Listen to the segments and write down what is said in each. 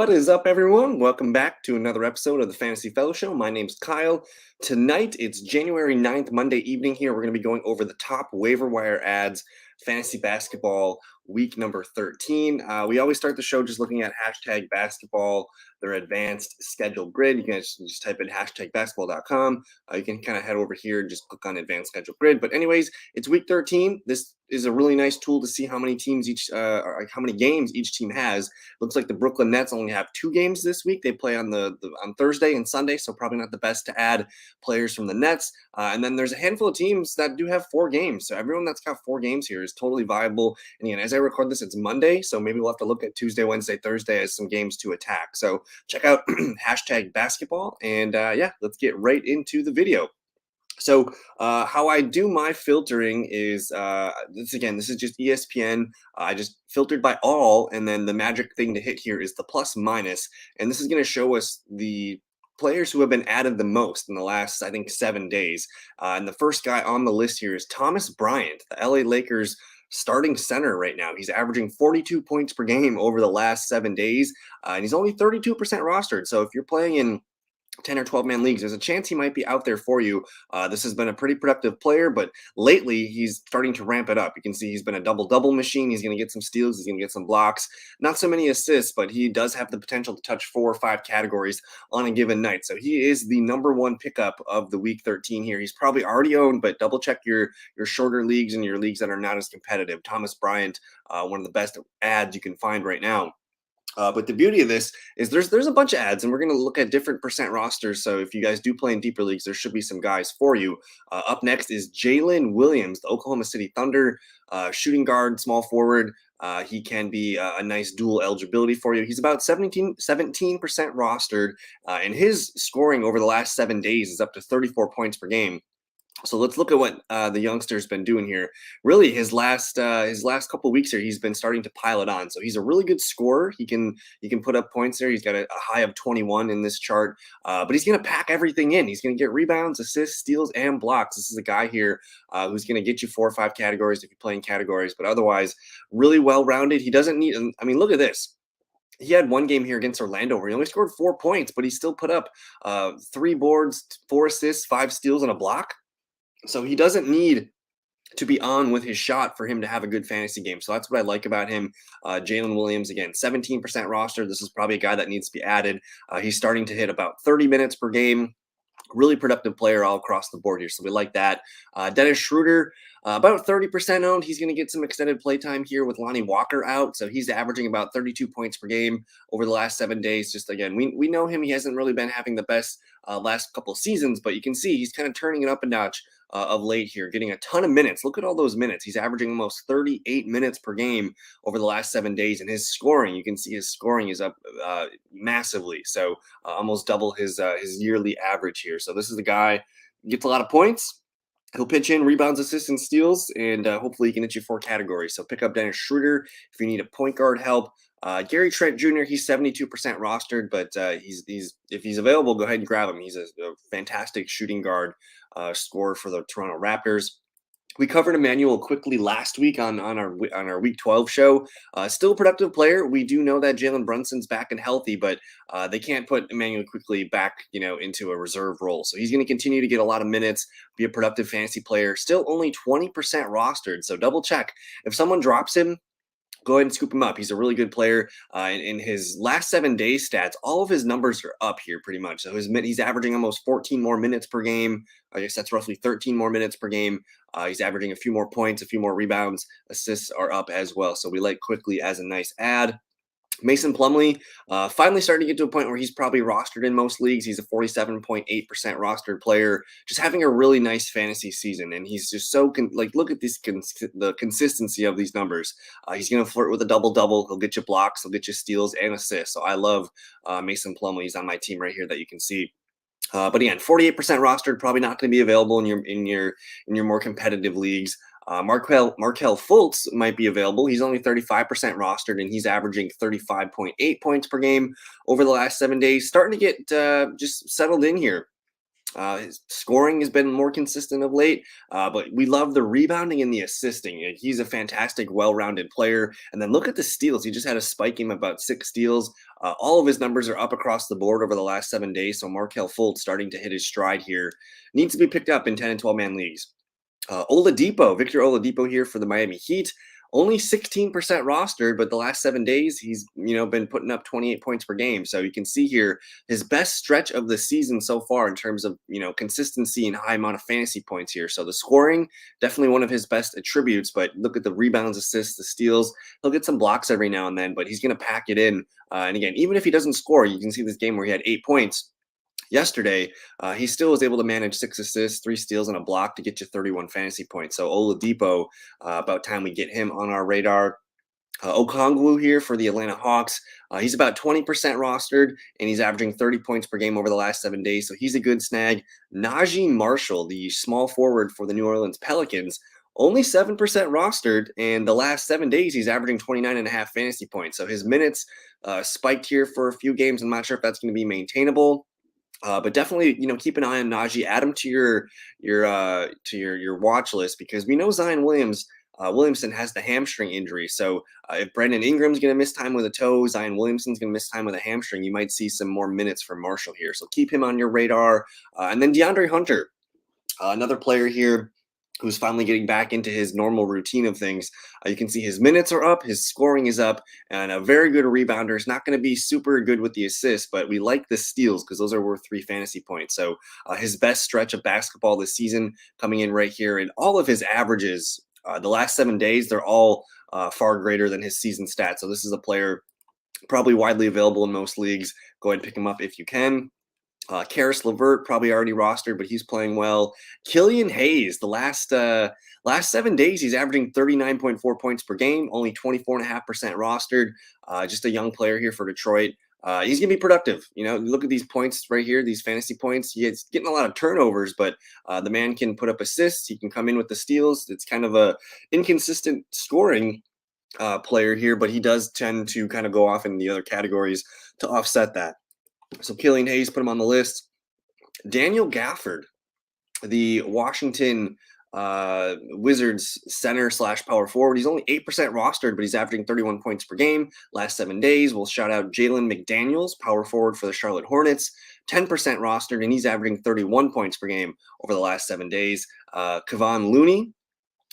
What is up, everyone? Welcome back to another episode of the Fantasy Fellow Show. My name's Kyle. Tonight, it's January 9th, Monday evening here. We're going to be going over the top waiver wire ads, fantasy basketball week number 13. We always start the show just looking at hashtag basketball, their advanced schedule grid. You can just type in hashtag basketball.com. You can kind of head over here and just click on advanced schedule grid. But anyways, it's week 13. This is a really nice tool to see how many teams how many games each team has. Looks like the Brooklyn Nets only have 2 games this week. They play on on Thursday and Sunday, so probably not the best to add players from the Nets. And then there's a handful of teams that do have 4 games. So everyone that's got 4 games here is totally viable. And again, as I record this, it's Monday, so maybe we'll have to look at Tuesday, Wednesday, Thursday as some games to attack. So check out hashtag basketball, and yeah, let's get right into the video. So how I do my filtering is this is just ESPN. I just filtered by all, and then the magic thing to hit here is the plus minus, and this is going to show us the players who have been added the most in the last, I think, 7 days. And the first guy on the list here is Thomas Bryant, the LA Lakers starting center right now. He's averaging 42 points per game over the last 7 days, and he's only 32% rostered. So if you're playing in 10 or 12 man leagues, there's a chance he might be out there for you. This has been a pretty productive player, but lately he's starting to ramp it up. You can see he's been a double machine. He's going to get some steals. He's going to get some blocks. Not so many assists, but he does have the potential to touch 4 or 5 categories on a given night. So he is the #1 pickup of the week 13 here. He's probably already owned, but double check your shorter leagues and your leagues that are not as competitive. Thomas Bryant, one of the best ads you can find right now. But the beauty of this is there's a bunch of ads, and we're going to look at different percent rosters. So if you guys do play in deeper leagues, there should be some guys for you. Up next is Jalen Williams, the Oklahoma City Thunder, shooting guard, small forward. He can be a nice dual eligibility for you. He's about 17% rostered, and his scoring over the last 7 days is up to 34 points per game. So let's look at what the youngster's been doing here. Really, his last couple of weeks here, he's been starting to pile it on. So he's a really good scorer. He can put up points there. He's got a high of 21 in this chart, but he's going to pack everything in. He's going to get rebounds, assists, steals, and blocks. This is a guy here who's going to get you 4 or 5 categories if you're playing categories, but otherwise really well-rounded. He doesn't need. I mean, look at this. He had 1 game here against Orlando where he only scored 4 points, but he still put up 3 boards, 4 assists, 5 steals, and a block. So he doesn't need to be on with his shot for him to have a good fantasy game. So that's what I like about him. Jalen Williams, again, 17% roster. This is probably a guy that needs to be added. He's starting to hit about 30 minutes per game. Really productive player all across the board here. So we like that. Dennis Schroeder, about 30% owned. He's going to get some extended play time here with Lonnie Walker out. So he's averaging about 32 points per game over the last 7 days. Just again, we know him. He hasn't really been having the best last couple of seasons, but you can see he's kind of turning it up a notch of late here, getting a ton of minutes. Look at all those minutes. He's averaging almost 38 minutes per game over the last 7 days. And his scoring, you can see his scoring is up massively. So almost double his yearly average here. So this is the guy who gets a lot of points. He'll pitch in rebounds, assists, and steals, and hopefully he can hit you 4 categories. So pick up Dennis Schroeder if you need a point guard help. Gary Trent Jr., he's 72% rostered, but if he's available, go ahead and grab him. He's a fantastic shooting guard scorer for the Toronto Raptors. We covered Emmanuel quickly last week on our Week 12 show. Still a productive player. We do know that Jalen Brunson's back and healthy, but they can't put Emmanuel quickly back, into a reserve role. So he's going to continue to get a lot of minutes, be a productive fantasy player. Still only 20% rostered. So double check. If someone drops him, go ahead and scoop him up. He's a really good player. In his last 7 days stats, all of his numbers are up here pretty much. So he's averaging almost 14 more minutes per game. I guess that's roughly 13 more minutes per game. He's averaging a few more points, a few more rebounds. Assists are up as well. So we like quickly as a nice add. Mason Plumlee finally starting to get to a point where he's probably rostered in most leagues. He's a 47.8% rostered player, just having a really nice fantasy season. And he's just so look at the consistency of these numbers. He's going to flirt with a double-double. He'll get you blocks. He'll get you steals and assists. So I love Mason Plumlee. He's on my team right here that you can see. But again, 48% rostered, probably not going to be available in your more competitive leagues. Markelle Fultz might be available. He's only 35% rostered, and he's averaging 35.8 points per game over the last 7 days. Starting to get just settled in here. His scoring has been more consistent of late, but we love the rebounding and the assisting. He's a fantastic, well-rounded player. And then look at the steals. He just had a spike game about 6 steals. All of his numbers are up across the board over the last 7 days. So Markelle Fultz starting to hit his stride here. Needs to be picked up in 10 and 12 man leagues. Victor Oladipo here for the Miami Heat. Only 16% rostered, but the last 7 days he's been putting up 28 points per game. So you can see here his best stretch of the season so far in terms of consistency and high amount of fantasy points here. So the scoring definitely one of his best attributes. But look at the rebounds, assists, the steals. He'll get some blocks every now and then, but he's going to pack it in. And again, even if he doesn't score, you can see this game where he had 8 points yesterday, he still was able to manage 6 assists, 3 steals, and a block to get you 31 fantasy points. So Oladipo, about time we get him on our radar. Okongwu here for the Atlanta Hawks. He's about 20% rostered, and he's averaging 30 points per game over the last 7 days. So he's a good snag. Najee Marshall, the small forward for the New Orleans Pelicans, only 7% rostered, and the last 7 days he's averaging 29.5 fantasy points. So his minutes spiked here for a few games. I'm not sure if that's going to be maintainable. But definitely, keep an eye on Najee. Add him to your watch list, because we know Zion Williamson has the hamstring injury. So if Brandon Ingram's going to miss time with a toe, Zion Williamson's going to miss time with a hamstring, you might see some more minutes from Marshall here. So keep him on your radar. And then DeAndre Hunter, another player here who's finally getting back into his normal routine of things. You can see his minutes are up, his scoring is up, and a very good rebounder. Is not going to be super good with the assists, but we like the steals because those are worth 3 fantasy points. So his best stretch of basketball this season coming in right here, and all of his averages the last 7 days, they're all far greater than his season stats. So this is a player probably widely available in most leagues. Go ahead and pick him up if you can. Karis LeVert probably already rostered, but he's playing well. Killian Hayes, the last 7 days, he's averaging 39.4 points per game, only 24.5% rostered. Just a young player here for Detroit. He's gonna be productive. Look at these points right here, these fantasy points. He's getting a lot of turnovers, but the man can put up assists. He can come in with the steals. It's kind of a inconsistent scoring player here, but he does tend to kind of go off in the other categories to offset that. So Killian Hayes, put him on the list. Daniel Gafford, the Washington Wizards center / power forward. He's only 8% rostered, but he's averaging 31 points per game last 7 days. We'll shout out Jalen McDaniels, power forward for the Charlotte Hornets, 10% rostered, and he's averaging 31 points per game over the last 7 days. Kevon Looney,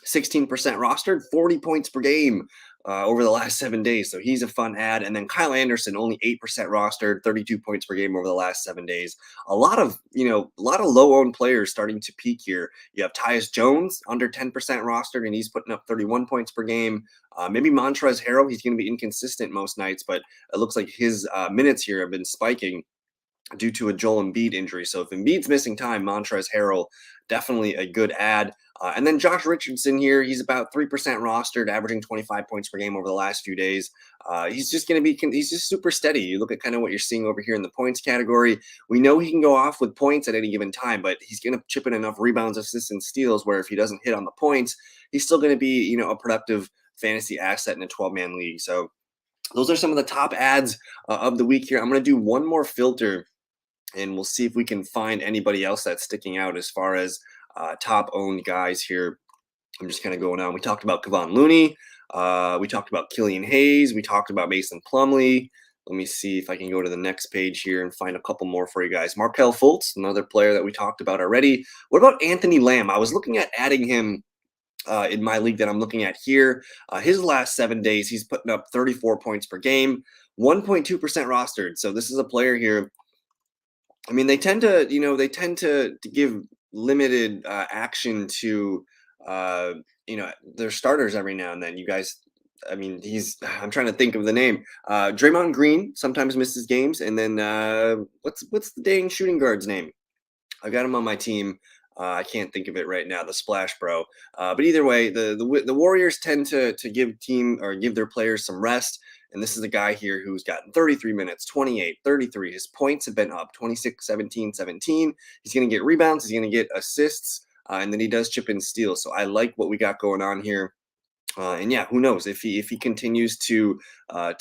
16% rostered, 40 points per game over the last 7 days. So he's a fun ad. And then Kyle Anderson, only 8% rostered, 32 points per game over the last 7 days. A lot of low-owned players starting to peak here. You have Tyus Jones, under 10% rostered, and he's putting up 31 points per game. Maybe Montrezl Harrell, he's going to be inconsistent most nights, but it looks like his minutes here have been spiking due to a Joel Embiid injury. So if Embiid's missing time, Montrezl Harrell, definitely a good ad. And then Josh Richardson here, he's about 3% rostered, averaging 25 points per game over the last few days. He's just super steady. You look at kind of what you're seeing over here in the points category. We know he can go off with points at any given time, but he's going to chip in enough rebounds, assists, and steals where if he doesn't hit on the points, he's still going to be, a productive fantasy asset in a 12-man league. So those are some of the top ads of the week here. I'm going to do one more filter, and we'll see if we can find anybody else that's sticking out as far as top owned guys here. I'm just kind of going on. We talked about Kevon Looney. We talked about Killian Hayes. We talked about Mason Plumlee. Let me see if I can go to the next page here and find a couple more for you guys. Markelle Fultz, another player that we talked about already. What about Anthony Lamb? I was looking at adding him in my league that I'm looking at here. His last 7 days, he's putting up 34 points per game, 1.2% rostered. So this is a player here. I mean, they tend to give limited action to their starters every now and then. You guys, I mean, I'm trying to think of the name. Draymond Green sometimes misses games, and then what's the dang shooting guard's name? I got him on my team. I can't think of it right now. The Splash Bro. But either way, the Warriors tend to give their players some rest. And this is a guy here who's gotten 33 minutes, 28, 33. His points have been up 26, 17, 17. He's going to get rebounds. He's going to get assists. And then he does chip in steals. So I like what we got going on here. And yeah, who knows if he continues to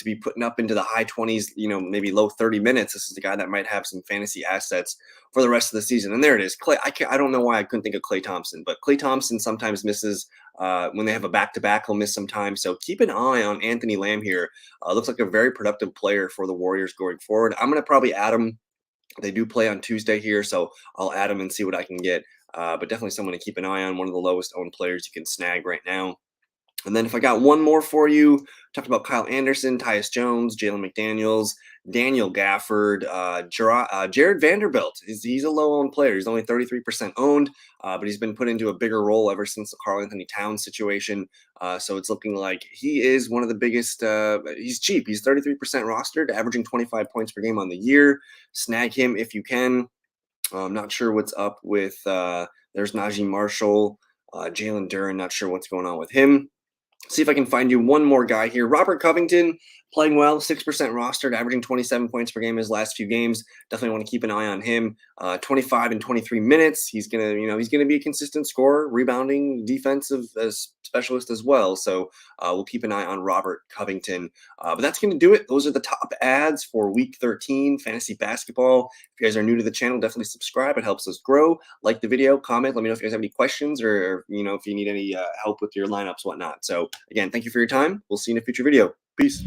be putting up into the high 20s, maybe low 30 minutes. This is the guy that might have some fantasy assets for the rest of the season. And there it is, Clay. I don't know why I couldn't think of Clay Thompson, but Clay Thompson sometimes misses when they have a back to back. He'll miss some time, so keep an eye on Anthony Lamb here. Looks like a very productive player for the Warriors going forward. I'm gonna probably add him. They do play on Tuesday here, so I'll add him and see what I can get. But definitely someone to keep an eye on. One of the lowest owned players you can snag right now. And then if I got one more for you, talked about Kyle Anderson, Tyus Jones, Jalen McDaniels, Daniel Gafford, Jared Vanderbilt. He's a low-owned player. He's only 33% owned, but he's been put into a bigger role ever since the Karl Anthony Towns situation. So it's looking like he is one of the biggest. He's cheap. He's 33% rostered, averaging 25 points per game on the year. Snag him if you can. I'm not sure what's up with. There's Najee Marshall, Jalen Duren. Not sure what's going on with him. See if I can find you one more guy here. Robert Covington playing well, 6% rostered, averaging 27 points per game his last few games. Definitely want to keep an eye on him. 25 and 23 minutes. He's gonna be a consistent scorer, rebounding, defensive specialist as well. So we'll keep an eye on Robert Covington. But that's gonna do it. Those are the top ads for Week 13 fantasy basketball. If you guys are new to the channel, definitely subscribe. It helps us grow. Like the video, comment. Let me know if you guys have any questions or if you need any help with your lineups, whatnot. So again, thank you for your time. We'll see you in a future video. Peace.